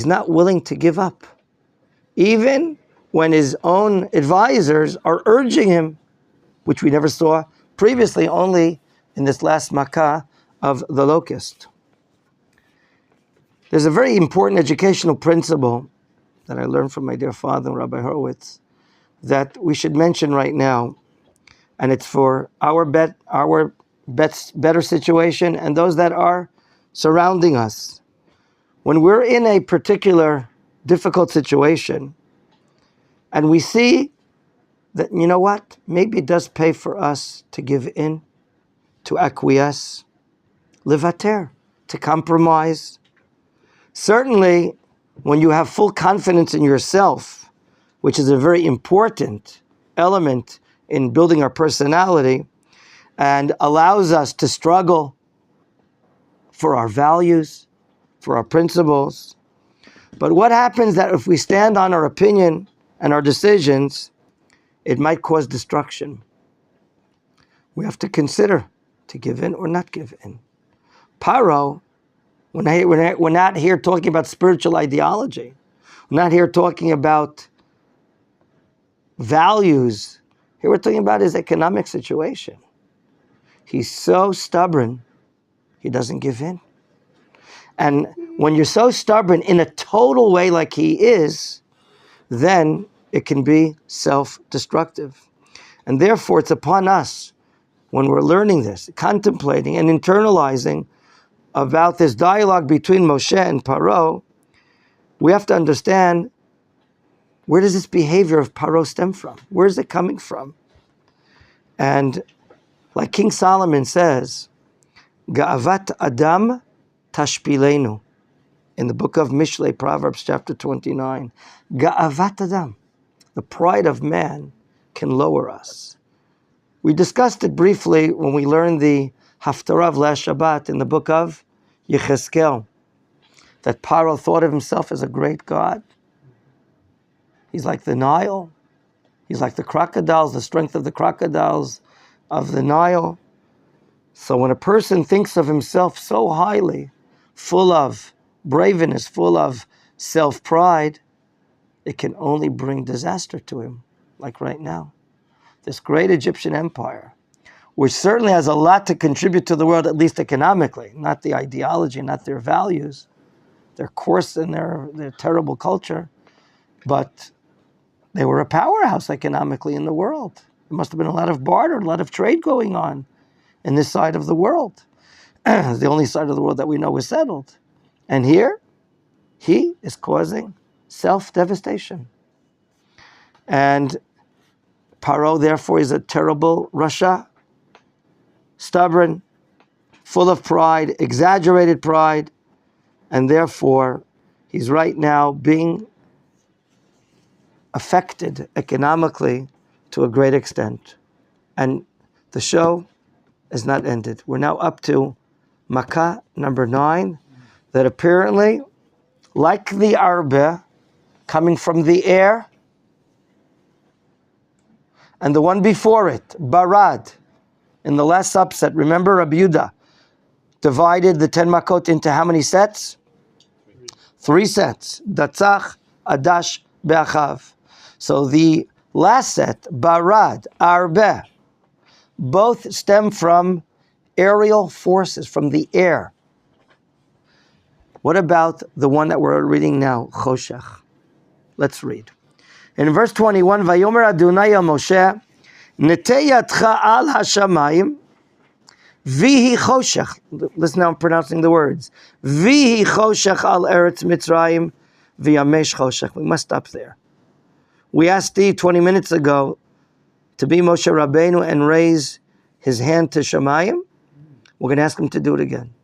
He's not willing to give up, even when his own advisors are urging him, which we never saw previously, only in this last Makkah of the locust. There's a very important educational principle that I learned from my dear father, Rabbi Horowitz, that we should mention right now, and it's for our better situation and those that are surrounding us. When we're in a particular difficult situation, and we see that, you know what, maybe it does pay for us to give in, to acquiesce, levater, to compromise. Certainly, when you have full confidence in yourself, which is a very important element in building our personality and allows us to struggle for our values, for our principles. But what happens that if we stand on our opinion and our decisions, it might cause destruction. We have to consider to give in or not give in. Paro, we're not here talking about spiritual ideology. We're not here talking about values. Here we're talking about his economic situation. He's so stubborn, he doesn't give in. And when you're so stubborn in a total way like he is, then it can be self-destructive. And therefore, it's upon us, when we're learning this, contemplating and internalizing about this dialogue between Moshe and Paro, we have to understand, where does this behavior of Paro stem from? Where is it coming from? And like King Solomon says, Ga'avat Adam tashpilenu, in the book of Mishlei, Proverbs chapter 29. Ga'avat Adam, the pride of man, can lower us. We discussed it briefly when we learned the Haftarah of last Shabbat in the book of Yechezkel, that Paro thought of himself as a great god. He's like the Nile. He's like the crocodiles, the strength of the crocodiles of the Nile. So when a person thinks of himself so highly, full of braveness, full of self-pride, it can only bring disaster to him, like right now. This great Egyptian empire, which certainly has a lot to contribute to the world, at least economically, not the ideology, not their values, their coarse and their terrible culture, but they were a powerhouse economically in the world. There must have been a lot of barter, a lot of trade going on in this side of the world. It's the only side of the world that we know is settled. And here, he is causing self-devastation. And Paro, therefore, is a terrible Rasha, stubborn, full of pride, exaggerated pride, and therefore, he's right now being affected economically to a great extent. And the show is not ended. We're now up to Makkah number 9, that apparently, like the Arbe, coming from the air, and the one before it, Barad, in the last subset, remember Rabbi Yehuda divided the 10 Makot into how many sets? 3 sets. Datzach, Adash, Be'achav. So the last set, Barad, Arbe, both stem from aerial forces, from the air. What about the one that we're reading now, Choshech? Let's read. In verse 21, Vayomer Adonai el Moshe, Netei yadcha al hashamayim, vihi choshech. Listen now, I'm pronouncing the words. Vihi choshech al eretz Mitzrayim, viyamesh choshech. We must stop there. We asked Steve 20 minutes ago to be Moshe Rabbeinu and raise his hand to Shamayim. We're going to ask him to do it again.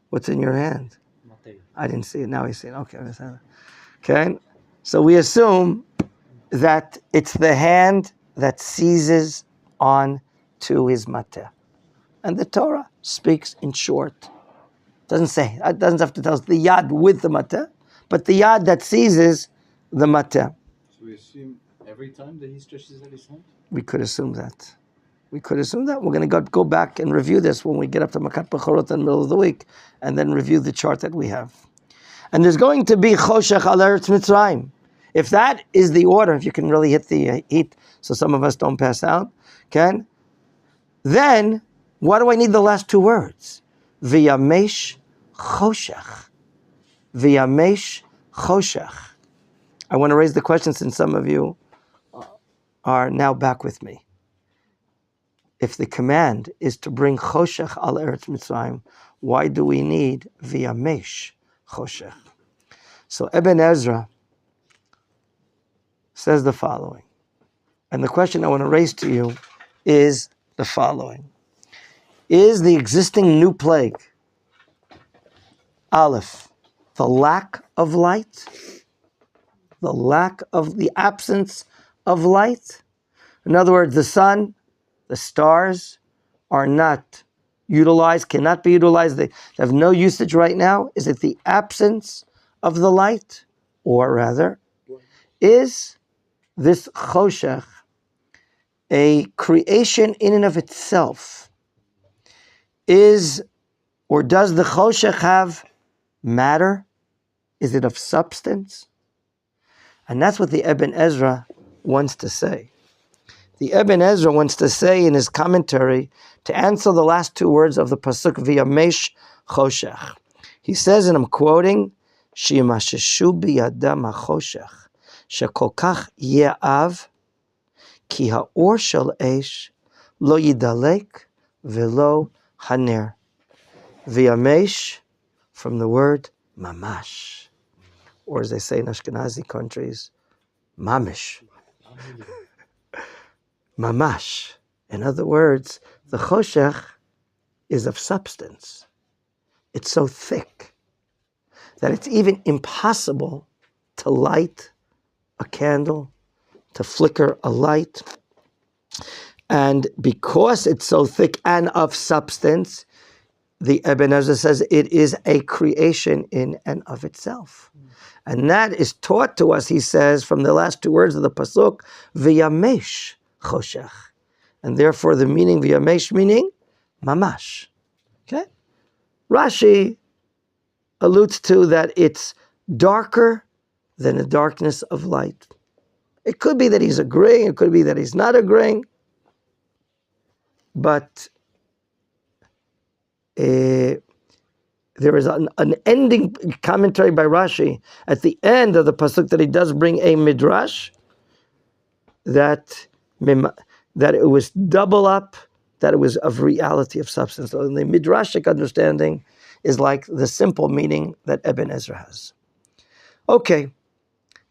What's in your hand? I didn't see it. Now I see it. Okay. Okay. So we assume that it's the hand that seizes on to his mateh. And the Torah speaks in short. It doesn't have to tell us the yad with the mateh, but the yad that seizes the mateh. So we assume every time that he stretches out his hand? We could assume that. We could assume that. We're going to go back and review this when we get up to Makat Bechorot in the middle of the week, and then review the chart that we have. And there's going to be Choshech al Eretz Mitzrayim. If that is the order, if you can really hit the heat so some of us don't pass out, okay? Then, why do I need the last two words? V'yamesh Choshech. V'yamesh Choshech. I want to raise the question since some of you are now back with me. If the command is to bring Choshech al Eretz Mitzrayim, why do we need V'yamesh Choshech? So Ibn Ezra says the following. And the question I want to raise to you is the following. Is the existing new plague, Aleph, the lack of light? The absence of light? In other words, the sun, the stars are not utilized, cannot be utilized. They have no usage right now. Is it the absence of the light? Or rather, is this choshech a creation in and of itself? Does the choshech have matter? Is it of substance? And that's what the Ibn Ezra wants to say. The Ibn Ezra wants to say in his commentary to answer the last two words of the pasuk V'yamesh Choshech. He says, and I'm quoting, Shimasheshu biyadam hachoshech shekol kach ye'av ki ha'or shel eish lo yidalek velo haner. V'yamesh from the word mamash, or as they say in Ashkenazi countries, mamish. Mamash. In other words, the choshech is of substance. It's so thick that it's even impossible to light a candle, to flicker a light. And because it's so thick and of substance, the Ibn Ezra says it is a creation in and of itself. And that is taught to us, he says, from the last two words of the pasuk, V'yamesh Choshech. And therefore the meaning, V'yamesh, meaning mamash. Okay? Rashi alludes to that it's darker than the darkness of light. It could be that he's agreeing, it could be that he's not agreeing, but there is an ending commentary by Rashi at the end of the pasuk that he does bring a midrash that it was double up, that it was of reality, of substance. So the midrashic understanding is like the simple meaning that Ibn Ezra has. Okay,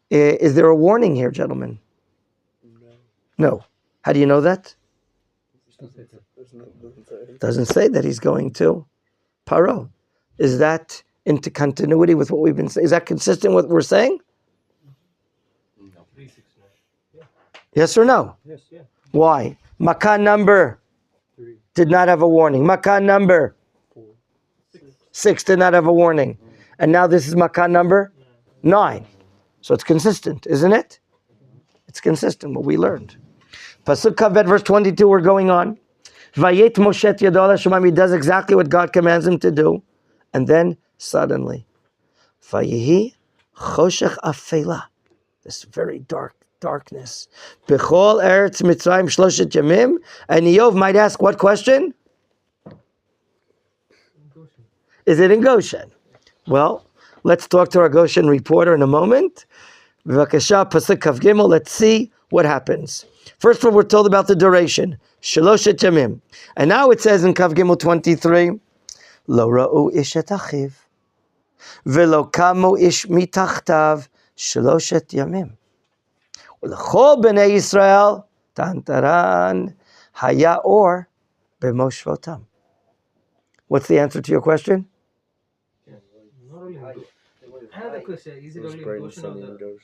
is there a warning here, gentlemen? No. How do you know that? Doesn't say that he's going to Paro. Is that into continuity with what we've been saying? Is that consistent with what we're saying? No. Yes or no? Yes, yeah. Why? Makan number 3 did not have a warning. Makan number 4 6 did not have a warning. And now this is Makan number 9. So it's consistent, isn't it? It's consistent, what we learned. Pasuk Kaved, verse 22, we're going on. Vayet Moshe Yado al Hashemayim, he does exactly what God commands him to do. And then, suddenly, Vayehi Choshech Afela, this very darkness. Bechol Eretz Mitzrayim Shloshet Yamim. And Eov might ask, what question? Is it in Goshen? Well, let's talk to our Goshen reporter in a moment. V'vakasha, Pasuk Kav Gimel, let's see what happens. First of all, we're told about the duration. Shloshet Yamim. And now it says in Kav Gimel 23, Lo ra'u ish et achiv, velo kamu ish mitachtav shloshet yamim. U'lechol b'nei Yisrael tantaran haya or b'moshvotam. What's the answer to your question? Not only I have a question. Is it only in Goshen or the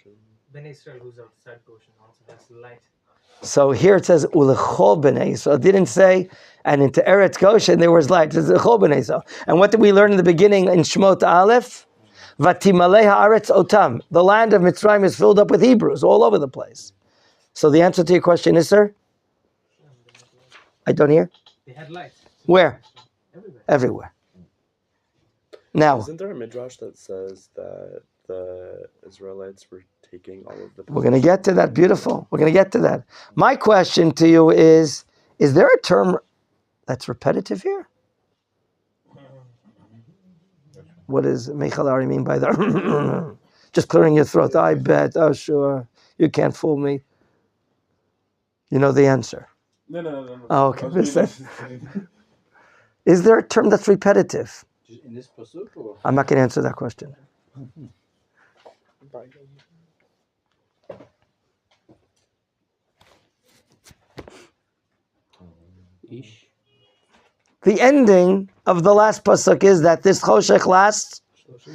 Bnei Israel who's outside Goshen also has light? So here it says Ulechol b'nei Yisrael. It didn't say, and into Eretz Goshen there was light. It says Ulechol b'nei Yisrael. And what did we learn in the beginning in Shemot Aleph? Vatimalei haaretz otam. The land of Mitzrayim is filled up with Hebrews all over the place. So the answer to your question is, sir? I don't hear. They had lights. Where? Everywhere. Everywhere. Now, isn't there a midrash that says that the Israelites were taking all of the we're going to get to that. Beautiful. We're going to get to that. My question to you is there a term that's repetitive here? What does Mechalari mean by that? Just clearing your throat. I bet. Oh, sure. You can't fool me. You know the answer. No. Oh, okay. Is there a term that's repetitive? In this pasuk, or? I'm not going to answer that question. Ish. The ending of the last pasuk is that this choshech lasts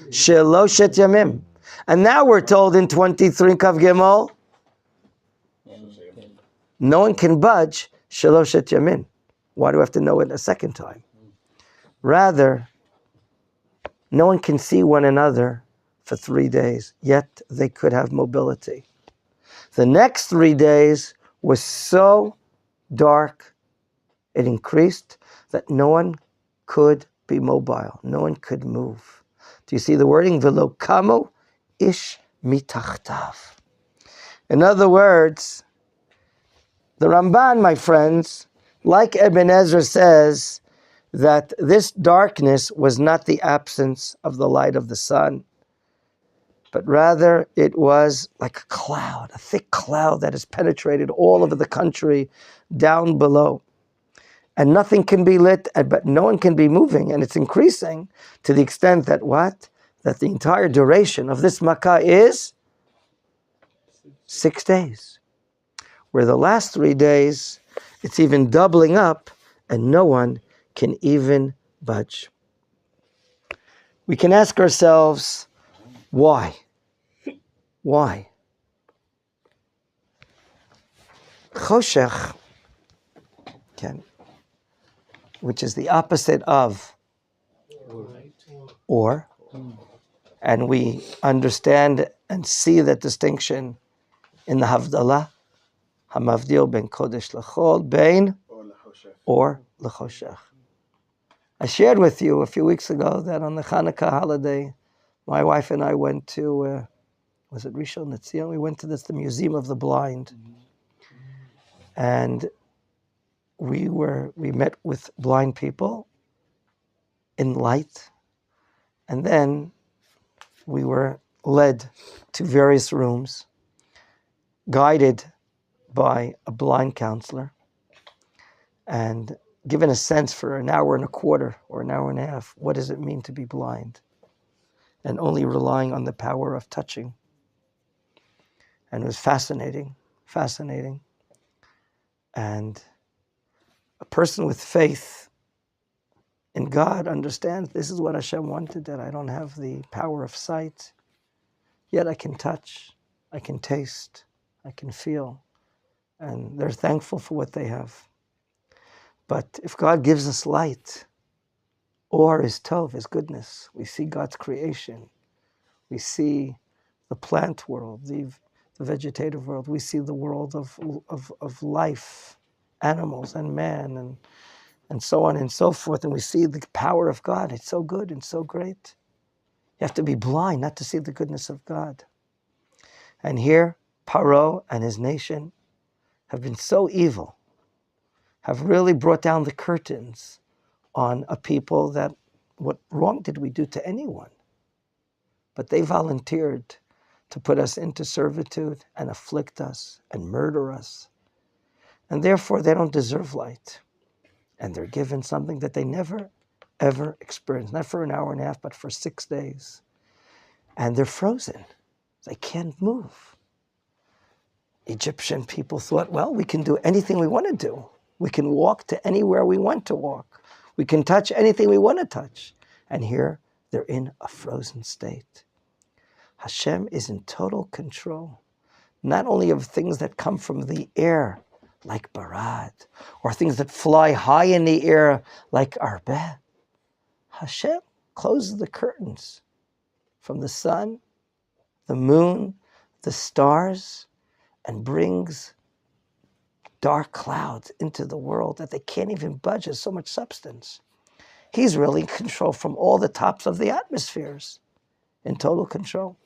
sheloshet yamim. And now we're told in 23 Kav Gimel, no one can budge sheloshet yamin. Why do we have to know it a second time? Rather, no one can see one another for 3 days, yet they could have mobility. The next 3 days was so dark, it increased, that no one could be mobile. No one could move. Do you see the wording? Velo kamo ish mitachtav. In other words, the Ramban, my friends, like Ibn Ezra says, that this darkness was not the absence of the light of the sun, but rather it was like a cloud, a thick cloud that has penetrated all over the country down below. And nothing can be lit, but no one can be moving, and it's increasing to the extent that what? That the entire duration of this Makkah is 6 days. Where the last 3 days, it's even doubling up, and no one can even budge. We can ask ourselves, why? Why? Choshech, which is the opposite of or, and we understand and see that distinction in the Havdalah, Hamavdil ben Kodesh L'chol, bein or L'choshech. I shared with you a few weeks ago that on the Hanukkah holiday, my wife and I went to, was it Rishon LeZion? We went to the Museum of the Blind. And we met with blind people in light. And then we were led to various rooms, guided by a blind counselor, and given a sense for an hour and a quarter or an hour and a half, what does it mean to be blind? And only relying on the power of touching. And it was fascinating. And a person with faith in God understands this is what Hashem wanted, that I don't have the power of sight, yet I can touch, I can taste, I can feel. And they're thankful for what they have. But if God gives us light, or is tov, is goodness, we see God's creation, we see the plant world, the vegetative world, we see the world of life, animals and man, and so on and so forth, and we see the power of God. It's so good and so great. You have to be blind not to see the goodness of God. And here, Paro and his nation have been so evil, have really brought down the curtains on a people that, what wrong did we do to anyone? But they volunteered to put us into servitude and afflict us and murder us. And therefore they don't deserve light. And they're given something that they never, ever experienced. Not for an hour and a half, but for 6 days. And they're frozen. They can't move. Egyptian people thought, well, we can do anything we want to do. We can walk to anywhere we want to walk. We can touch anything we want to touch. And here, they're in a frozen state. Hashem is in total control, not only of things that come from the air, like barad, or things that fly high in the air, like arbeh. Hashem closes the curtains from the sun, the moon, the stars, and brings dark clouds into the world that they can't even budge. There's so much substance. He's really in control from all the tops of the atmospheres, in total control.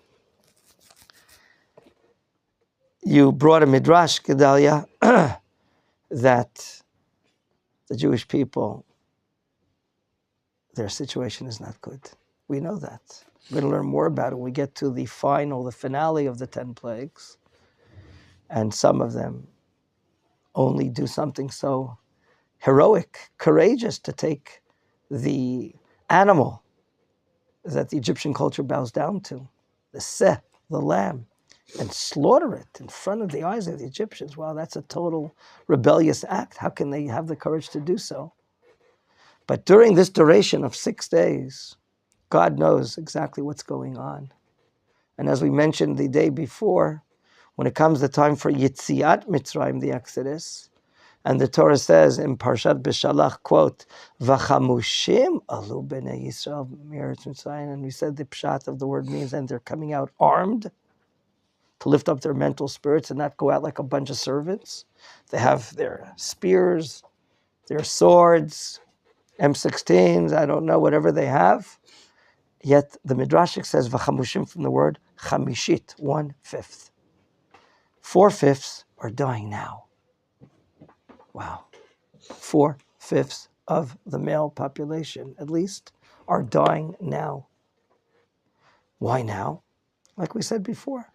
You brought a midrash, Gedalia, that the Jewish people, their situation is not good. We know that. We're going to learn more about it when we get to the finale of the 10 plagues. And some of them only do something so heroic, courageous to take the animal that the Egyptian culture bows down to, the seh, the lamb, and slaughter it in front of the eyes of the Egyptians. Wow, that's a total rebellious act. How can they have the courage to do so? But during this duration of 6 days, God knows exactly what's going on. And as we mentioned the day before, when it comes the time for Yitziat Mitzrayim, the Exodus, and the Torah says in Parashat Beshalach, quote, V'chamushim alu b'nei Yisrael me'eretz Mitzrayim, and we said the pshat of the word means, and they're coming out armed to lift up their mental spirits and not go out like a bunch of servants. They have their spears, their swords, M16s, I don't know, whatever they have. Yet the Midrashic says, V'chamushim from the word chamishit, 1/5. 4/5 are dying now. Wow. 4/5 of the male population, at least, are dying now. Why now? Like we said before.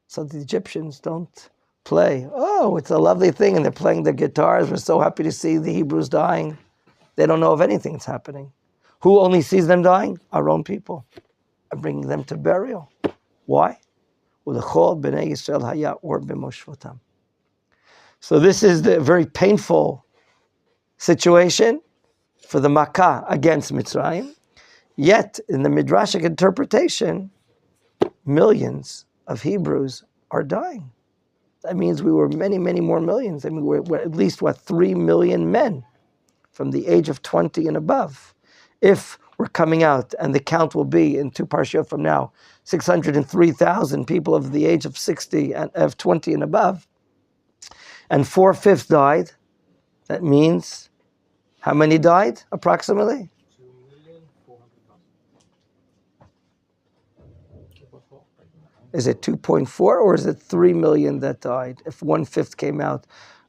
So the Egyptians don't play, oh, it's a lovely thing, and they're playing their guitars. We're so happy to see the Hebrews dying. They don't know of anything that's happening. Who only sees them dying? Our own people. And bringing them to burial. Why? So this is the very painful situation for the Makkah against Mitzrayim. Yet, in the Midrashic interpretation, millions of Hebrews are dying. That means we were many, many more millions. I mean, we're at least, 3 million men from the age of 20 and above. If we're coming out, and the count will be in 2 parashiyot from now, 603,000 people of the age of 60 and of 20 and above, and 4/5 died, that means how many died approximately? 2,400,000. Is it 2.4 or is it 3 million that died? If 1/5 came out,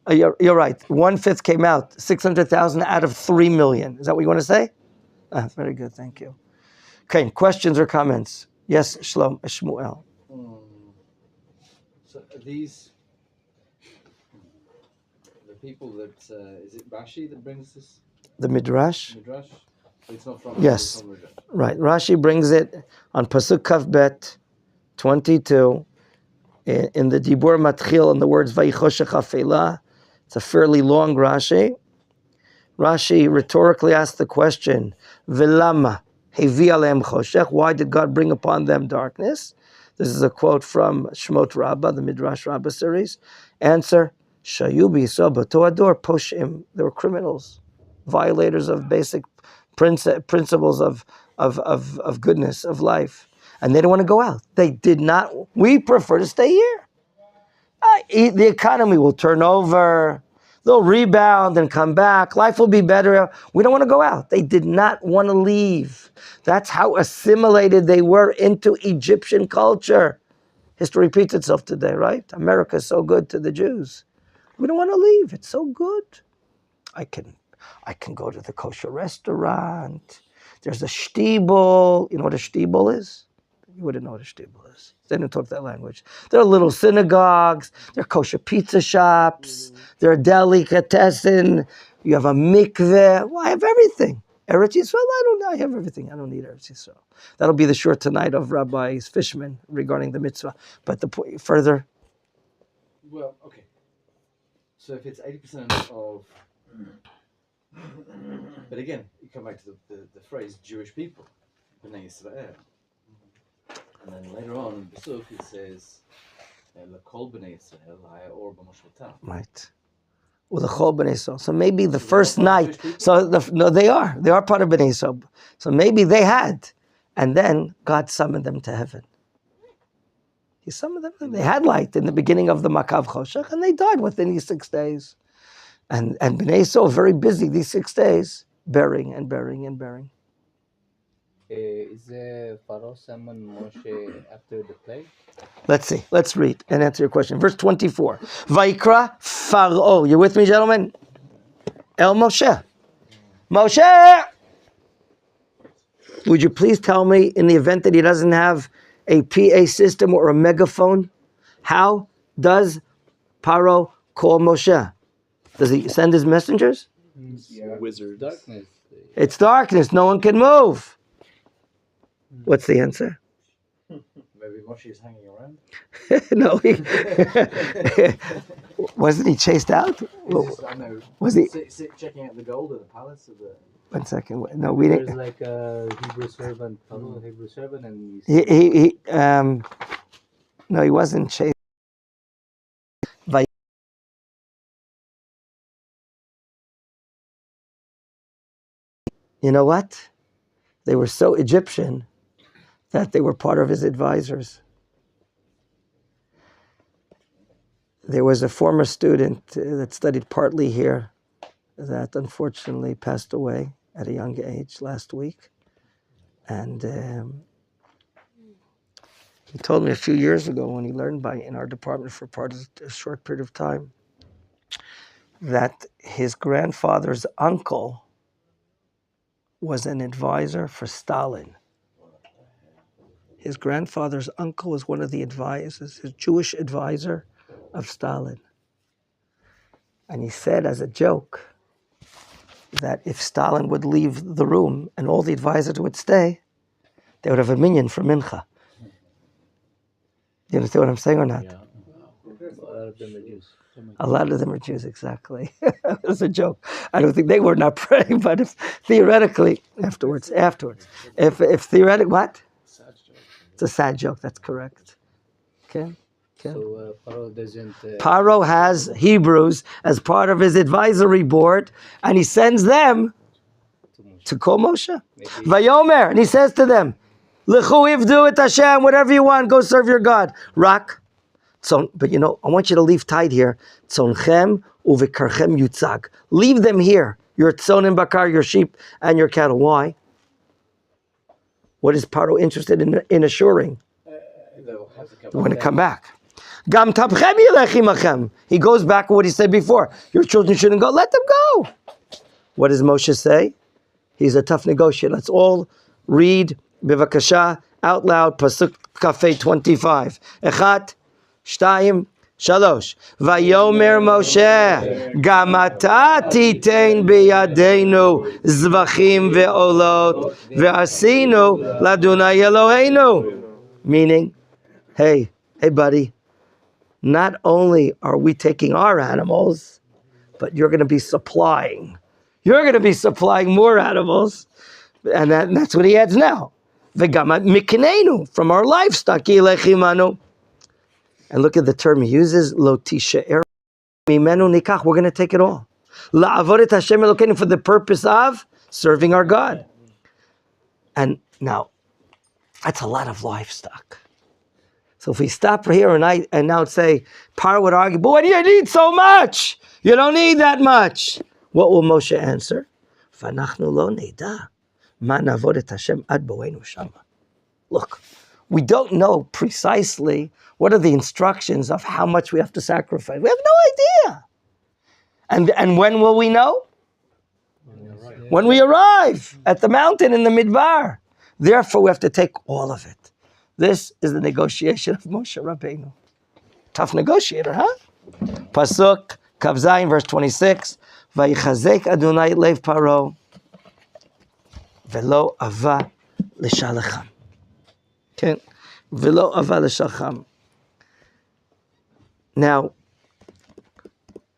you're right. 1/5 came out, 600,000 out of 3 million. Is that what you want to say? Very good, thank you. Okay, questions or comments? Yes, Shmuel. So these, the people that, is it Rashi that brings this? The Midrash? Midrash? It's not from Yes. it's from Midrash. Right, Rashi brings it on Pasuk Kaf Bet 22 in the Dibur Matchil in the words Vayichoshech Afela. It's a fairly long Rashi. Rashi rhetorically asked the question, V'lama hevi aleim choshech? Why did God bring upon them darkness? This is a quote from Shmot Rabbah, the Midrash Rabbah series. Answer, Shayu b'Yisrael b'to ador poshim. They were criminals, violators of basic principles of goodness, of life. And they didn't want to go out. They did not. We prefer to stay here. The economy will turn over. They'll rebound and come back. Life will be better. We don't want to go out. They did not want to leave. That's how assimilated they were into Egyptian culture. History repeats itself today, right? America is so good to the Jews. We don't want to leave. It's so good. I can go to the kosher restaurant. There's a shtibel. You know what a shtibel is? You wouldn't know what a shtibel is. They didn't talk that language. There are little synagogues. There are kosher pizza shops. There are delicatessen. You have a mikveh. Well, I have everything. Eretz Yisrael, I have everything. I don't need Eretz Yisrael. That'll be the short tonight of Rabbi Fishman regarding the mitzvah. But the point further. Well, okay. So if it's 80% of, but again, you come back to the phrase Jewish people, Bnei Yisrael. And then later on in the Pasuk it says, "L'kol bnei Yisrael haya or b'moshvotam." Right. Well, the Chol B'nai Yisrael. So maybe the first night. So no, they are part of B'nai Yisrael. So maybe they had, and then God summoned them to heaven. He summoned them. They had light in the beginning of the Makav Choshech, and they died within these 6 days. And Bnei Yisrael very busy these 6 days, burying and burying and burying. Is Pharaoh summoned Moshe after the plague? Let's see. Let's read and answer your question. Verse 24. Vaikra Pharaoh. You with me, gentlemen? El Moshe. Moshe! Would you please tell me, in the event that he doesn't have a PA system or a megaphone, how does Paro call Moshe? Does he send his messengers? Wizards. Darkness. It's darkness. No one can move. What's the answer? Maybe Moshe is hanging around. No, wasn't he chased out? I know. Was he? Checking out the gold of the palace of the. 1 second. No, we There's didn't. like a Hebrew servant, Pharaoh, Hebrew servant, and No, he wasn't chased. You know what? They were so Egyptian that they were part of his advisors. There was a former student that studied partly here that unfortunately passed away at a young age last week. And he told me a few years ago when he learned in our department for a short period of time that his grandfather's uncle was an advisor for Stalin. His grandfather's uncle was one of the advisors, his Jewish advisor of Stalin. And he said as a joke that if Stalin would leave the room and all the advisors would stay, they would have a minyan for mincha. You understand what I'm saying or not? yeah. A lot of them are Jews. A lot of them are Jews, exactly. It was a joke. I don't think they were not praying, but if theoretically, afterwards. If theoretically, what? It's a sad joke, that's correct. Okay? So Pharaoh doesn't. Paro has Hebrews as part of his advisory board, and he sends them to call Moshe. Vayomer, and he says to them, L'chu ivdu et Hashem, whatever you want, go serve your God. Rak. But I want you to leave tight here. Tzonchem uvekarchem yutzag. Leave them here. Your tzonim bakar, your sheep and your cattle. Why? What is Paro interested in assuring? They want to come back. Gam tabchem yelech imachem. He goes back to what he said before. Your children shouldn't go. Let them go. What does Moshe say? He's a tough negotiator. Let's all read bivakasha out loud. Pasuk Kafei 25. Echat, shtayim, shalosh. Vayomer Moshe, gam ata titein biyadenu zvachim ve'olot ve'asinu ladunai Eloheinu. Meaning, hey buddy, not only are we taking our animals, but you're going to be supplying. You're going to be supplying more animals. And that's what he adds now. V'gam mikneinu, from our livestock, yilech imanu. And look at the term he uses, lo tishe'er mimenu nikach, we're going to take it all. La'avod et Hashem Elokeinu, for the purpose of serving our God. And now, that's a lot of livestock. So if we stop here and now say, Paro would argue, but what do you need so much? You don't need that much. What will Moshe answer? V'anachnu lo nida ma navod et Hashem ad boenu shama. Look, we don't know precisely what are the instructions of how much we have to sacrifice. We have no idea. And when will we know? When we arrive at the mountain in the Midbar. Therefore, we have to take all of it. This is the negotiation of Moshe Rabbeinu. Tough negotiator, huh? Pasuk, Kav Zayin, verse 26. Vayichazek Adonai lev Paro, velo ava l'shalacham. Okay? Velo ava l'shalacham. Now,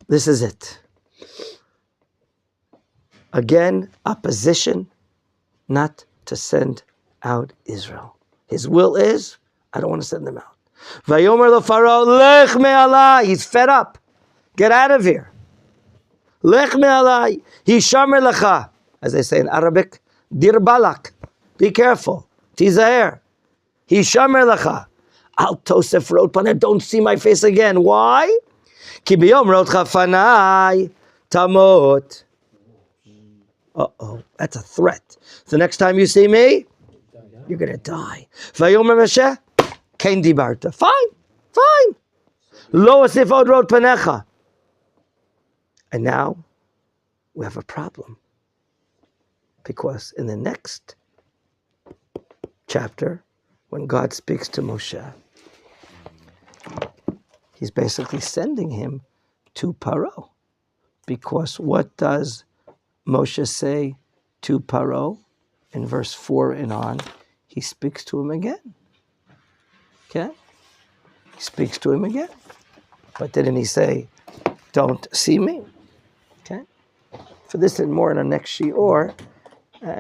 this is it. Again, opposition, not to send out Israel. His will is, I don't want to send them out. Vayomer lo Pharaoh, lech me'alai. He's fed up. Get out of here. Lech me'alai. Hishamer lecha. As they say in Arabic, dir balak. Be careful. Tizaher. Hishamer lecha. Al tosef rot paneh. Don't see my face again. Why? Ki biyom rotcha fanai tamot. Uh-oh, that's a threat. The next time you see me, you're going to die. Vayomer Moshe, kein dibarta. Fine. Lo asif od rot panecha. And now we have a problem. Because in the next chapter, when God speaks to Moshe, he's basically sending him to Paro. Because what does Moshe say to Paro? In verse 4 and on, he speaks to him again. Okay? He speaks to him again. But didn't he say, don't see me? Okay? For this and more in our next shiur. And